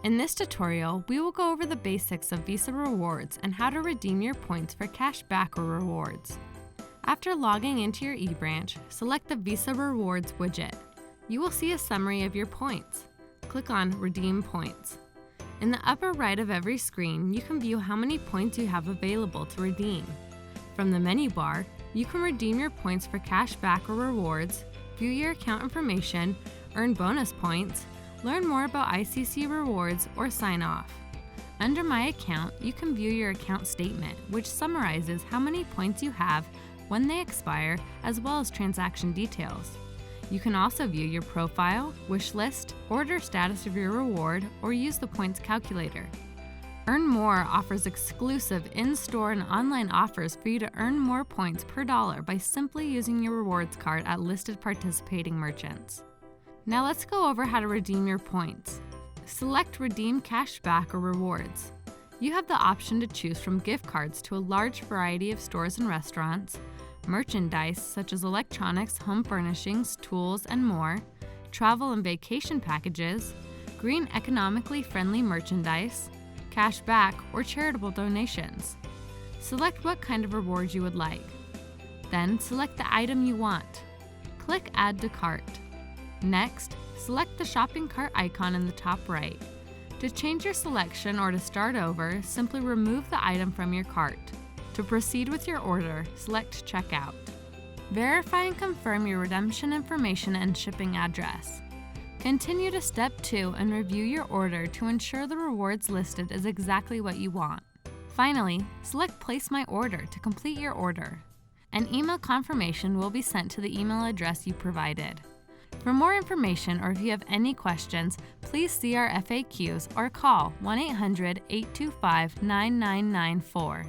In this tutorial, we will go over the basics of Visa Rewards and how to redeem your points for cash back or rewards. After logging into your eBranch, select the Visa Rewards widget. You will see a summary of your points. Click on Redeem Points. In the upper right of every screen, you can view how many points you have available to redeem. From the menu bar, you can redeem your points for cash back or rewards, view your account information, earn bonus points, learn more about ICC rewards, or sign off. Under My Account, you can view your account statement, which summarizes how many points you have, when they expire, as well as transaction details. You can also view your profile, wish list, order status of your reward, or use the points calculator. Earn More offers exclusive in-store and online offers for you to earn more points per dollar by simply using your rewards card at listed participating merchants. Now let's go over how to redeem your points. Select Redeem Cashback or Rewards. You have the option to choose from gift cards to a large variety of stores and restaurants, merchandise such as electronics, home furnishings, tools, and more, travel and vacation packages, green economically friendly merchandise, cash back, or charitable donations. Select what kind of rewards you would like. Then select the item you want. Click Add to Cart. Next, select the shopping cart icon in the top right. To change your selection or to start over, simply remove the item from your cart. To proceed with your order, select Checkout. Verify and confirm your redemption information and shipping address. Continue to Step 2 and review your order to ensure the rewards listed is exactly what you want. Finally, select Place My Order to complete your order. An email confirmation will be sent to the email address you provided. For more information or if you have any questions, please see our FAQs or call 1-800-825-9994.